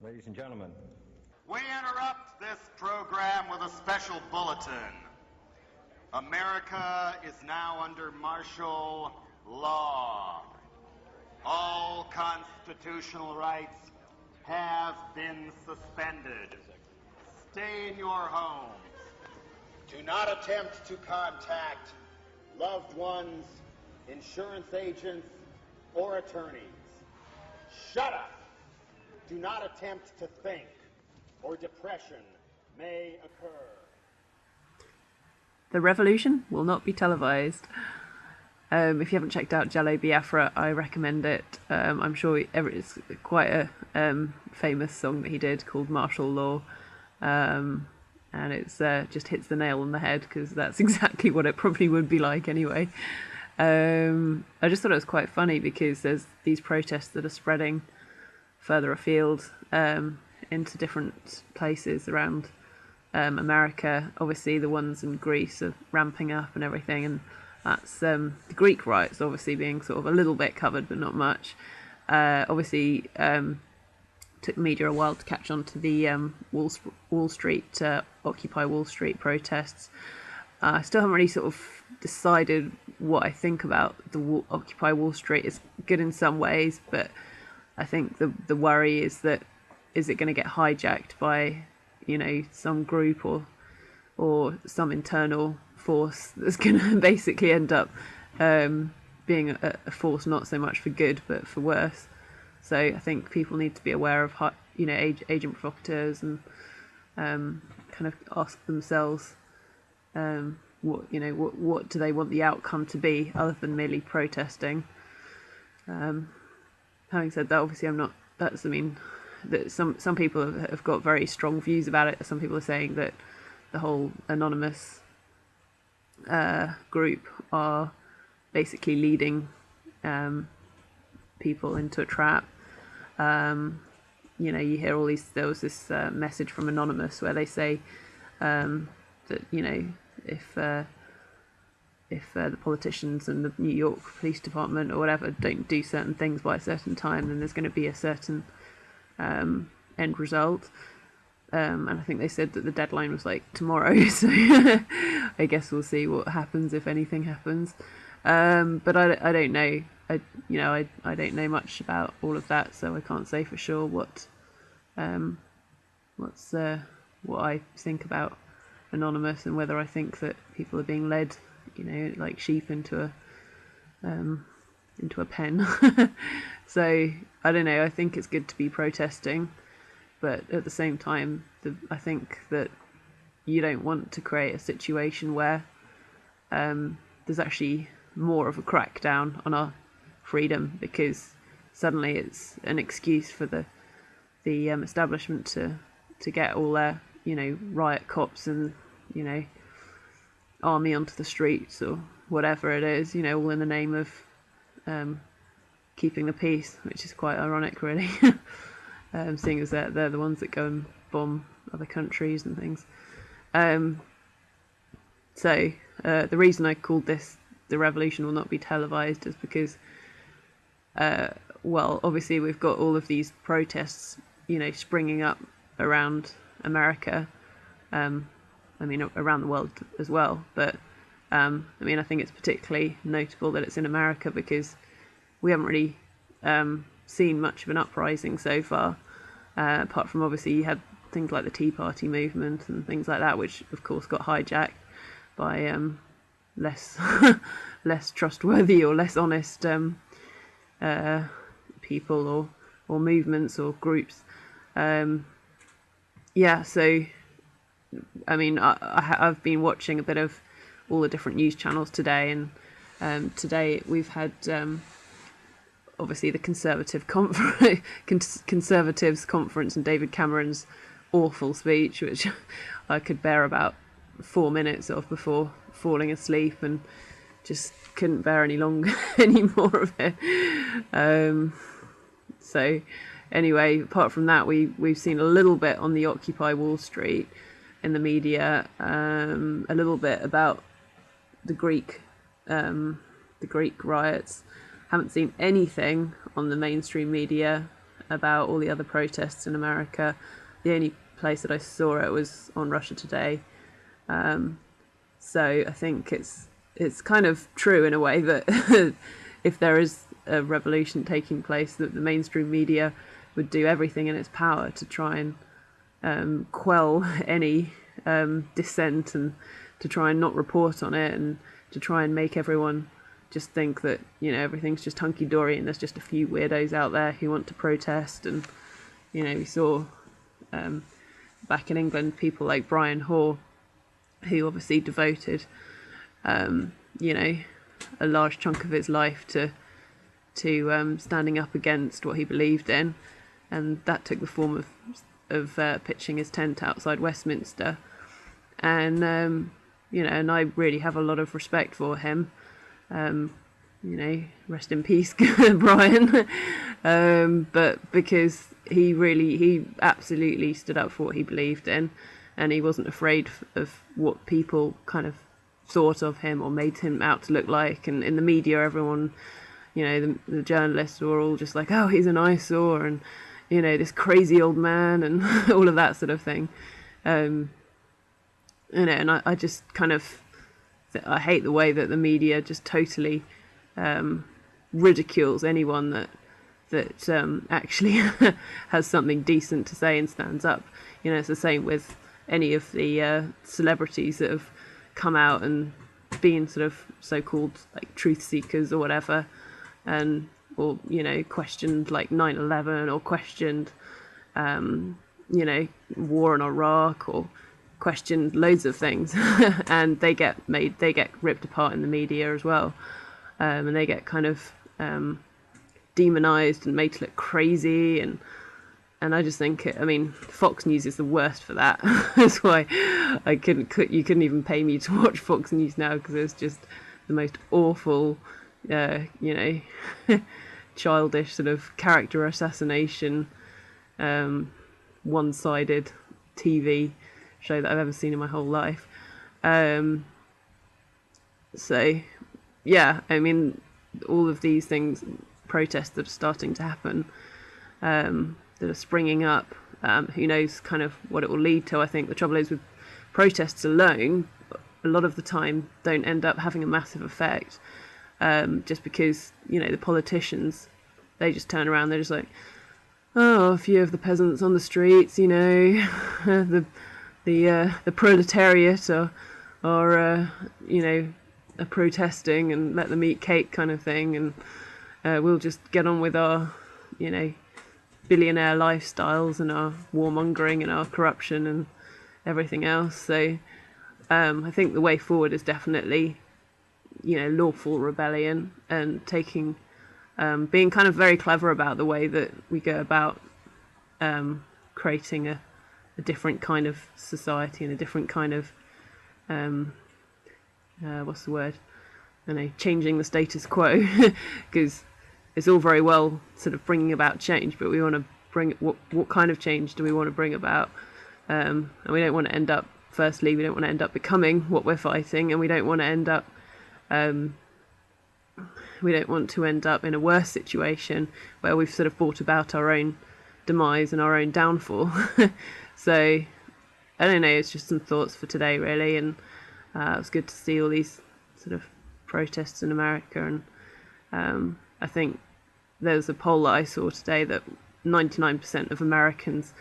Ladies and gentlemen, we interrupt this program with a special bulletin. America is now under martial law. All constitutional rights have been suspended. Stay in your homes. Do not attempt to contact loved ones, insurance agents, or attorneys. Shut up. Do not attempt to think, or depression may occur. The revolution will not be televised. If you haven't checked out Jello Biafra, I recommend it. I'm sure it's quite a famous song that he did called Martial Law. And it's just hits the nail on the head, because that's exactly what it probably would be like anyway. I just thought it was quite funny because there's these protests that are spreading further afield into different places around America. Obviously the ones in Greece are ramping up and everything, and that's the Greek riots obviously being sort of a little bit covered but not much. Obviously took the media a while to catch on to the Wall Street Occupy Wall Street protests. I still haven't really sort of decided what I think about the Occupy Wall Street. It's good in some ways, but I think the worry is that, is it going to get hijacked by, you know, some group or some internal force that's going to basically end up being a force not so much for good but for worse. So I think people need to be aware of, you know, agent provocateurs, and kind of ask themselves what do they want the outcome to be other than merely protesting. Having said that, obviously that some people have got very strong views about it. Some people are saying that the whole anonymous group are basically leading people into a trap. You know, you hear all these. There was this message from Anonymous where they say that, you know, if the politicians and the New York Police Department or whatever don't do certain things by a certain time, then there's going to be a certain end result. And I think they said that the deadline was like tomorrow, so I guess we'll see what happens, if anything happens. But I don't know. I don't know much about all of that, so I can't say for sure what I think about Anonymous, and whether I think that people are being led, you know, like sheep into a pen. So I don't know. I think it's good to be protesting, but at the same time, I think that you don't want to create a situation where there's actually more of a crackdown on our freedom, because suddenly it's an excuse for the establishment to get all their, you know, riot cops and, you know, army onto the streets or whatever it is, you know, all in the name of keeping the peace, which is quite ironic, really. Seeing as they're the ones that go and bomb other countries and things. So the reason I called this "The Revolution Will Not Be Televised" is because, well, obviously we've got all of these protests, you know, springing up around America. I mean, around the world as well. But I mean, I think it's particularly notable that it's in America because we haven't really seen much of an uprising so far. Apart from, obviously, you had things like the Tea Party movement and things like that, which of course got hijacked by less less trustworthy or less honest people or movements or groups. Yeah, so I mean, I've been watching a bit of all the different news channels today, and today we've had obviously the Conservatives conference and David Cameron's awful speech, which I could bear about 4 minutes of before falling asleep, and just couldn't bear any more of it. So anyway, apart from that, we've seen a little bit on the Occupy Wall Street in the media, a little bit about the Greek riots. Haven't seen anything on the mainstream media about all the other protests in America. The only place that I saw it was on Russia Today. So I think it's kind of true in a way that if there is a revolution taking place, that the mainstream media would do everything in its power to try and quell any dissent, and to try and not report on it, and to try and make everyone just think that, you know, everything's just hunky-dory and there's just a few weirdos out there who want to protest. And, you know, we saw back in England people like Brian Hoare, who obviously devoted, you know, a large chunk of his life to standing up against what he believed in, and that took the form of pitching his tent outside Westminster. And you know, and I really have a lot of respect for him. You know, rest in peace, Brian. But because he absolutely stood up for what he believed in, and he wasn't afraid of what people kind of thought of him or made him out to look like. And in the media, everyone, you know, the journalists were all just like, oh, he's an eyesore, and, you know, this crazy old man, and all of that sort of thing. You know, and I just kind of, I hate the way that the media just totally ridicules anyone that actually has something decent to say and stands up. You know, it's the same with any of the celebrities that have come out and been sort of so-called like truth seekers or whatever, and or, you know, questioned like 9/11, or questioned you know, war in Iraq, or questioned loads of things, and they get ripped apart in the media as well, and they get kind of demonized and made to look crazy, and I just think I mean, Fox News is the worst for that. That's why you couldn't even pay me to watch Fox News now, because it's just the most awful, you know, childish sort of character assassination, one-sided TV show that I've ever seen in my whole life. So yeah, I mean, all of these things, protests that are starting to happen, that are springing up, who knows kind of what it will lead to. I think the trouble is with protests alone, a lot of the time don't end up having a massive effect, just because, you know, the politicians, they just turn around, they're just like, oh, a few of the peasants on the streets, you know, the proletariat are you know, are protesting, and let them eat cake kind of thing, and we'll just get on with our, you know, billionaire lifestyles and our warmongering and our corruption and everything else. So I think the way forward is definitely, you know, lawful rebellion, and taking being kind of very clever about the way that we go about creating a different kind of society, and a different kind of what's the word? I don't know, changing the status quo, because it's all very well sort of bringing about change, but we want to bring what kind of change do we want to bring about? And we don't want to end up, firstly, we don't want to end up becoming what we're fighting, and we don't want to end up in a worse situation where we've sort of brought about our own demise and our own downfall. So I don't know, it's just some thoughts for today really, and it was good to see all these sort of protests in America. And I think there's a poll that I saw today that 99% of Americans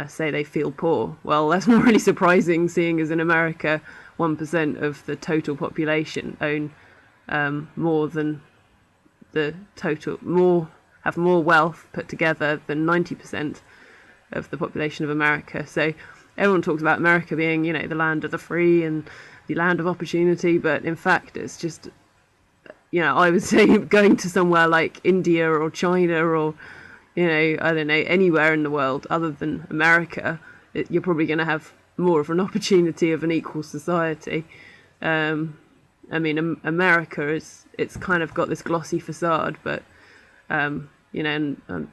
say they feel poor. Well, that's not really surprising, seeing as in America 1% of the total population own more than the total, have more wealth put together than 90% of the population of America. So everyone talks about America being, you know, the land of the free and the land of opportunity, but in fact it's just, you know, I would say going to somewhere like India or China, or, you know, I don't know, anywhere in the world other than America, you're probably going to have more of an opportunity of an equal society. I mean, America it's kind of got this glossy facade, but you know, and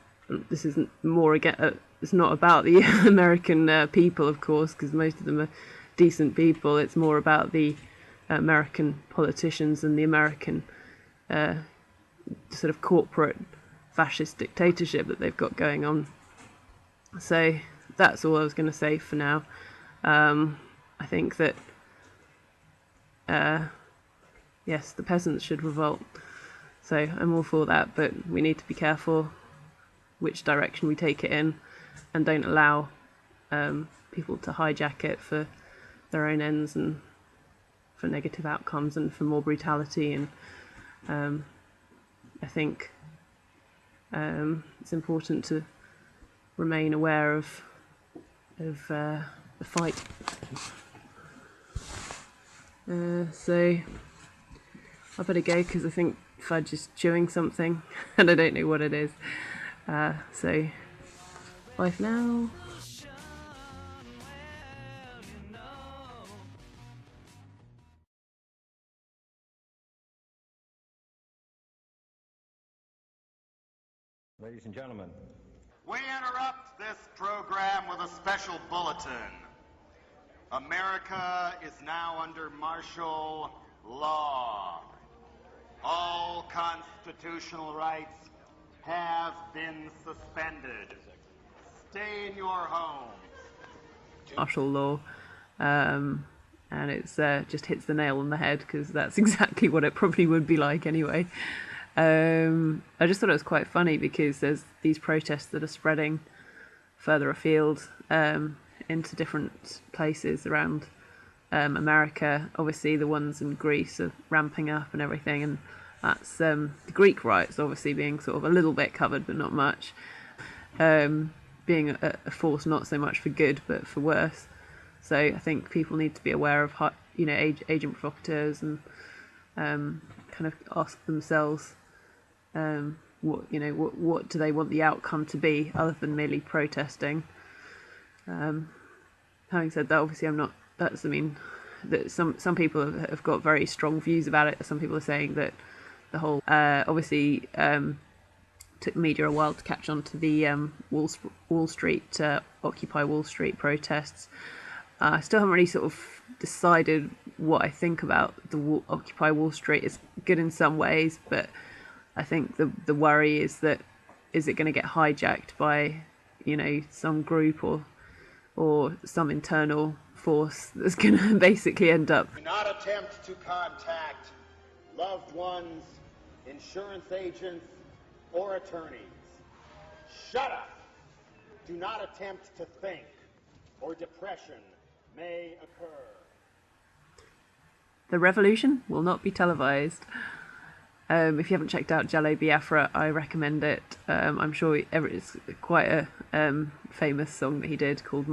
this isn't more again. It's not about the American people, of course, because most of them are decent people. It's more about the American politicians and the American sort of corporate fascist dictatorship that they've got going on. So that's all I was going to say for now. I think that yes, the peasants should revolt. So I'm all for that, but we need to be careful which direction we take it in, and don't allow people to hijack it for their own ends and for negative outcomes and for more brutality. And I think it's important to remain aware of the fight. So I better go because I think Fudge is chewing something and I don't know what it is. So bye for now. Ladies and gentlemen, we interrupt this program with a special bulletin. America is now under martial law. All constitutional rights have been suspended. Stay in your homes. Martial law, and it's just hits the nail on the head, because that's exactly what it probably would be like anyway. I just thought it was quite funny because there's these protests that are spreading further afield into different places around America. Obviously the ones in Greece are ramping up and everything, and that's the Greek riots obviously being sort of a little bit covered but not much, being a force not so much for good but for worse. So I think people need to be aware of agent provocateurs, and kind of ask themselves what do they want the outcome to be other than merely protesting. Having said that, obviously that some people have got very strong views about it. Some people are saying that the whole obviously took media a while to catch on to the Wall Street Occupy Wall Street protests. I still haven't really sort of decided what I think about the Occupy Wall Street. It's good in some ways, but I think the worry is that, is it going to get hijacked by some group or some internal force that's going to basically end up. Do not attempt to contact loved ones, insurance agents, or attorneys. Shut up! Do not attempt to think, or depression may occur. The revolution will not be televised. If you haven't checked out Jello Biafra, I recommend it. I'm sure it's quite a famous song that he did called